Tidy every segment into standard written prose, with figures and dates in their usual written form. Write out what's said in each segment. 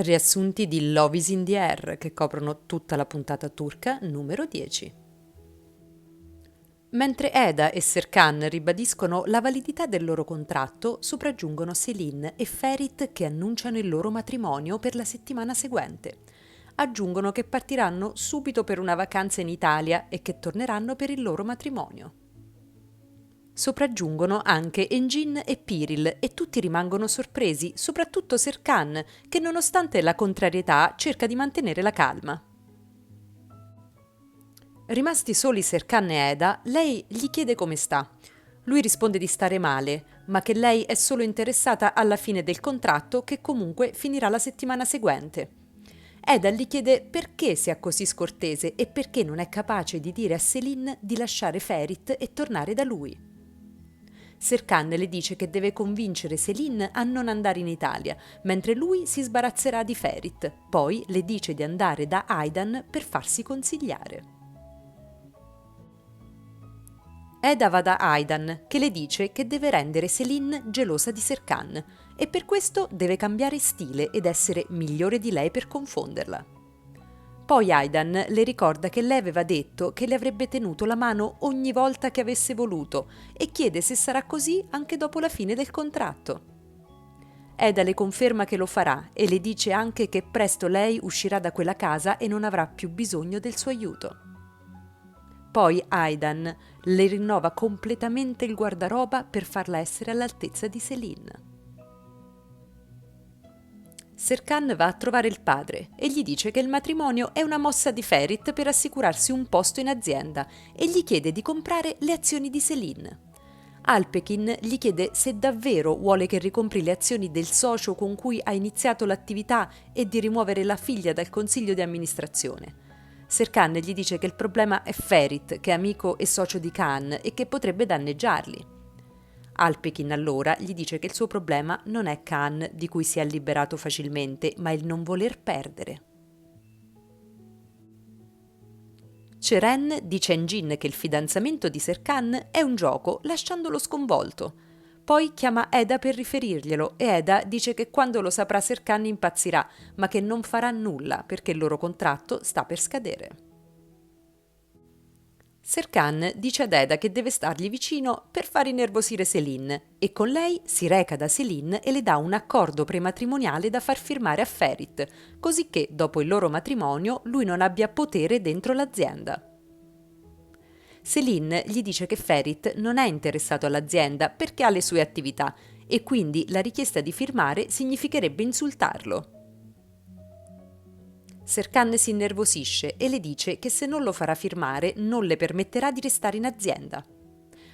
Riassunti di Love is in the Air che coprono tutta la puntata turca numero 10. Mentre Eda e Serkan ribadiscono la validità del loro contratto, sopraggiungono Selin e Ferit che annunciano il loro matrimonio per la settimana seguente. Aggiungono che partiranno subito per una vacanza in Italia e che torneranno per il loro matrimonio. Sopraggiungono anche Engin e Piril e tutti rimangono sorpresi, soprattutto Serkan, che nonostante la contrarietà cerca di mantenere la calma. Rimasti soli Serkan e Eda, lei gli chiede come sta. Lui risponde di stare male, ma che lei è solo interessata alla fine del contratto che comunque finirà la settimana seguente. Eda gli chiede perché sia così scortese e perché non è capace di dire a Selin di lasciare Ferit e tornare da lui. Serkan le dice che deve convincere Selin a non andare in Italia, mentre lui si sbarazzerà di Ferit. Poi le dice di andare da Aydan per farsi consigliare. Eda va da Aydan, che le dice che deve rendere Selin gelosa di Serkan e per questo deve cambiare stile ed essere migliore di lei per confonderla. Poi Aydan le ricorda che lei aveva detto che le avrebbe tenuto la mano ogni volta che avesse voluto e chiede se sarà così anche dopo la fine del contratto. Eda le conferma che lo farà e le dice anche che presto lei uscirà da quella casa e non avrà più bisogno del suo aiuto. Poi Aydan le rinnova completamente il guardaroba per farla essere all'altezza di Selin. Serkan va a trovare il padre e gli dice che il matrimonio è una mossa di Ferit per assicurarsi un posto in azienda e gli chiede di comprare le azioni di Selin. Alpekin gli chiede se davvero vuole che ricompri le azioni del socio con cui ha iniziato l'attività e di rimuovere la figlia dal consiglio di amministrazione. Serkan gli dice che il problema è Ferit, che è amico e socio di Khan e che potrebbe danneggiarli. Alpekin allora gli dice che il suo problema non è Khan, di cui si è liberato facilmente, ma il non voler perdere. Ceren dice a Engin che il fidanzamento di Serkan è un gioco, lasciandolo sconvolto. Poi chiama Eda per riferirglielo e Eda dice che quando lo saprà Serkan impazzirà, ma che non farà nulla perché il loro contratto sta per scadere. Serkan dice ad Eda che deve stargli vicino per far innervosire Selin e con lei si reca da Selin e le dà un accordo prematrimoniale da far firmare a Ferit, così che dopo il loro matrimonio lui non abbia potere dentro l'azienda. Selin gli dice che Ferit non è interessato all'azienda perché ha le sue attività e quindi la richiesta di firmare significherebbe insultarlo. Serkan si innervosisce e le dice che se non lo farà firmare non le permetterà di restare in azienda.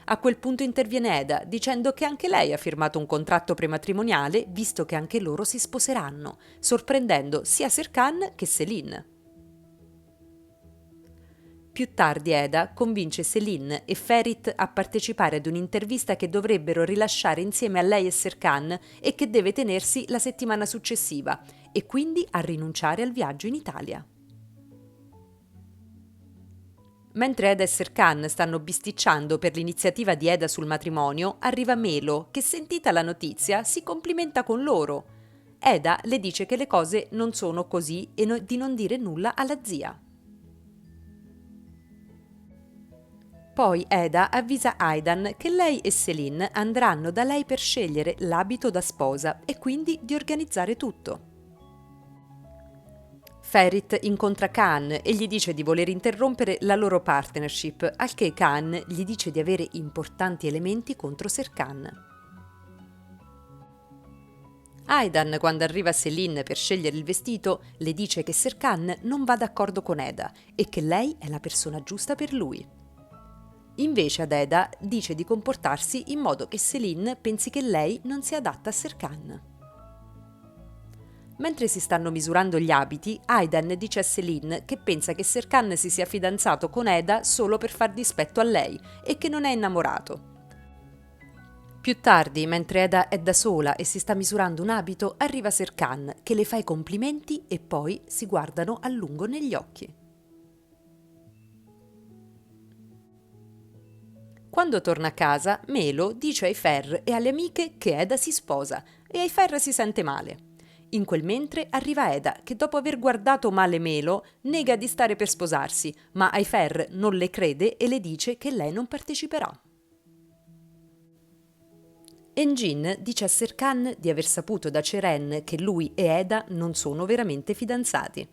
A quel punto interviene Eda dicendo che anche lei ha firmato un contratto prematrimoniale visto che anche loro si sposeranno, sorprendendo sia Serkan che Selin. Più tardi Eda convince Selin e Ferit a partecipare ad un'intervista che dovrebbero rilasciare insieme a lei e Serkan e che deve tenersi la settimana successiva e quindi a rinunciare al viaggio in Italia. Mentre Eda e Serkan stanno bisticciando per l'iniziativa di Eda sul matrimonio, arriva Melo che, sentita la notizia, si complimenta con loro. Eda le dice che le cose non sono così e di non dire nulla alla zia. Poi Eda avvisa Aydan che lei e Selin andranno da lei per scegliere l'abito da sposa e quindi di organizzare tutto. Ferit incontra Khan e gli dice di voler interrompere la loro partnership, al che Khan gli dice di avere importanti elementi contro Serkan. Aydan, quando arriva Selin per scegliere il vestito, le dice che Serkan non va d'accordo con Eda e che lei è la persona giusta per lui. Invece ad Eda dice di comportarsi in modo che Selin pensi che lei non sia adatta a Serkan. Mentre si stanno misurando gli abiti, Aydan dice a Selin che pensa che Serkan si sia fidanzato con Eda solo per far dispetto a lei e che non è innamorato. Più tardi, mentre Eda è da sola e si sta misurando un abito, arriva Serkan che le fa i complimenti e poi si guardano a lungo negli occhi. Quando torna a casa, Melo dice ai Fer e alle amiche che Eda si sposa e Aifer si sente male. In quel mentre arriva Eda, che dopo aver guardato male Melo, nega di stare per sposarsi, ma Aifer non le crede e le dice che lei non parteciperà. Engin dice a Serkan di aver saputo da Ceren che lui e Eda non sono veramente fidanzati.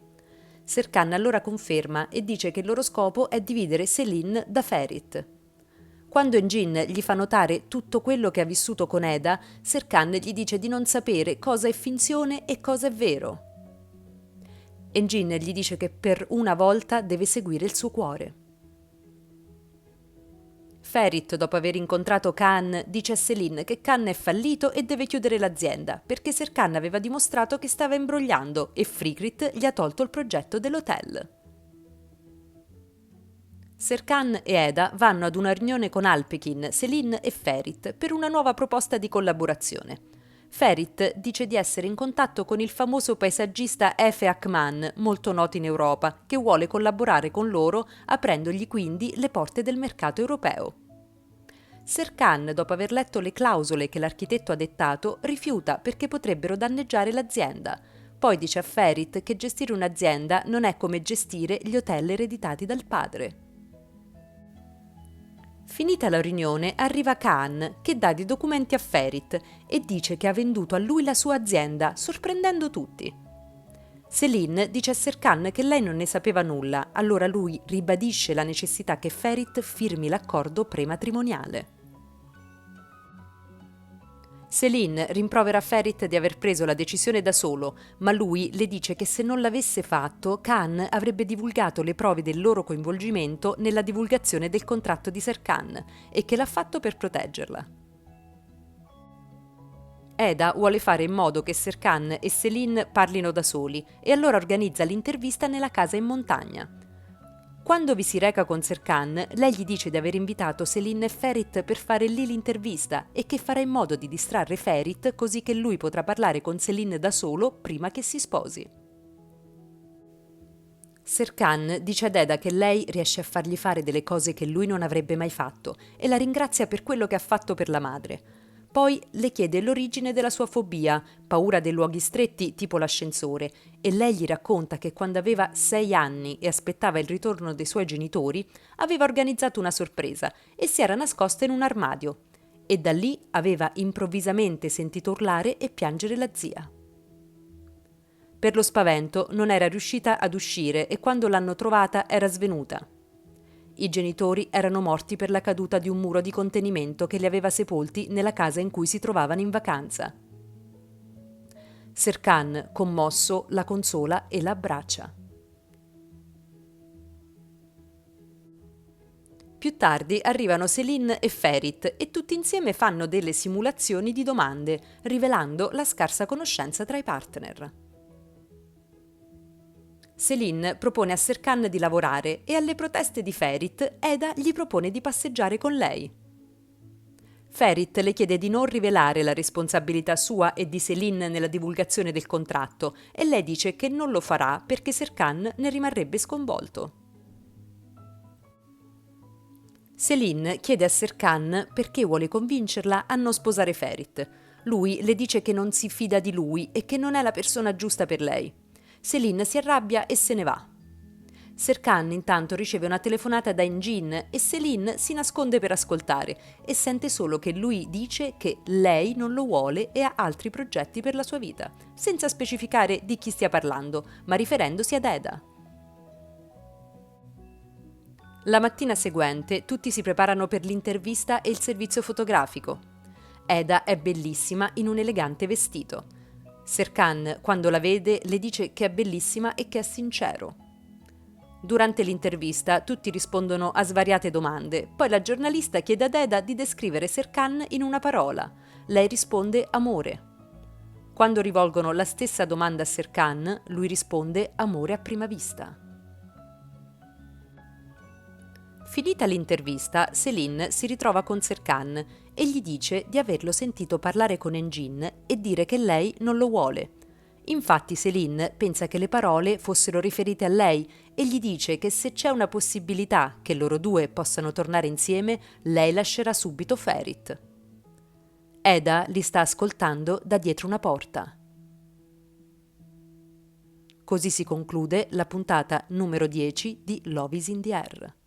Serkan allora conferma e dice che il loro scopo è dividere Selin da Ferit. Quando Engin gli fa notare tutto quello che ha vissuto con Eda, Serkan gli dice di non sapere cosa è finzione e cosa è vero. Engin gli dice che per una volta deve seguire il suo cuore. Ferit, dopo aver incontrato Khan, dice a Selin che Khan è fallito e deve chiudere l'azienda, perché Serkan aveva dimostrato che stava imbrogliando e Frigrit gli ha tolto il progetto dell'hotel. Serkan e Eda vanno ad una riunione con Alpekin, Selin e Ferit per una nuova proposta di collaborazione. Ferit dice di essere in contatto con il famoso paesaggista Efe Akman, molto noto in Europa, che vuole collaborare con loro, aprendogli quindi le porte del mercato europeo. Serkan, dopo aver letto le clausole che l'architetto ha dettato, rifiuta perché potrebbero danneggiare l'azienda. Poi dice a Ferit che gestire un'azienda non è come gestire gli hotel ereditati dal padre. Finita la riunione, arriva Khan, che dà dei documenti a Ferit e dice che ha venduto a lui la sua azienda, sorprendendo tutti. Selin dice a Serkan che lei non ne sapeva nulla, allora lui ribadisce la necessità che Ferit firmi l'accordo prematrimoniale. Selin rimprovera Ferit di aver preso la decisione da solo, ma lui le dice che se non l'avesse fatto, Khan avrebbe divulgato le prove del loro coinvolgimento nella divulgazione del contratto di Serkan e che l'ha fatto per proteggerla. Eda vuole fare in modo che Serkan e Selin parlino da soli e allora organizza l'intervista nella casa in montagna. Quando vi si reca con Serkan, lei gli dice di aver invitato Selin e Ferit per fare lì l'intervista e che farà in modo di distrarre Ferit così che lui potrà parlare con Selin da solo prima che si sposi. Serkan dice ad Eda che lei riesce a fargli fare delle cose che lui non avrebbe mai fatto e la ringrazia per quello che ha fatto per la madre. Poi le chiede l'origine della sua fobia, paura dei luoghi stretti tipo l'ascensore, e lei gli racconta che quando aveva 6 anni e aspettava il ritorno dei suoi genitori, aveva organizzato una sorpresa e si era nascosta in un armadio. E da lì aveva improvvisamente sentito urlare e piangere la zia. Per lo spavento non era riuscita ad uscire e quando l'hanno trovata era svenuta. I genitori erano morti per la caduta di un muro di contenimento che li aveva sepolti nella casa in cui si trovavano in vacanza. Serkan, commosso, la consola e la abbraccia. Più tardi arrivano Selin e Ferit e tutti insieme fanno delle simulazioni di domande, rivelando la scarsa conoscenza tra i partner. Selin propone a Serkan di lavorare e alle proteste di Ferit, Eda gli propone di passeggiare con lei. Ferit le chiede di non rivelare la responsabilità sua e di Selin nella divulgazione del contratto e lei dice che non lo farà perché Serkan ne rimarrebbe sconvolto. Selin chiede a Serkan perché vuole convincerla a non sposare Ferit. Lui le dice che non si fida di lui e che non è la persona giusta per lei. Selin si arrabbia e se ne va. Serkan intanto riceve una telefonata da Engin e Selin si nasconde per ascoltare e sente solo che lui dice che lei non lo vuole e ha altri progetti per la sua vita, senza specificare di chi stia parlando, ma riferendosi ad Eda. La mattina seguente tutti si preparano per l'intervista e il servizio fotografico. Eda è bellissima in un elegante vestito. Serkan, quando la vede, le dice che è bellissima e che è sincero. Durante l'intervista tutti rispondono a svariate domande, poi la giornalista chiede ad Eda di descrivere Serkan in una parola. Lei risponde amore. Quando rivolgono la stessa domanda a Serkan, lui risponde amore a prima vista. Finita l'intervista, Selin si ritrova con Serkan e gli dice di averlo sentito parlare con Engin e dire che lei non lo vuole. Infatti Selin pensa che le parole fossero riferite a lei e gli dice che se c'è una possibilità che loro due possano tornare insieme, lei lascerà subito Ferit. Eda li sta ascoltando da dietro una porta. Così si conclude la puntata numero 10 di Love is in the Air.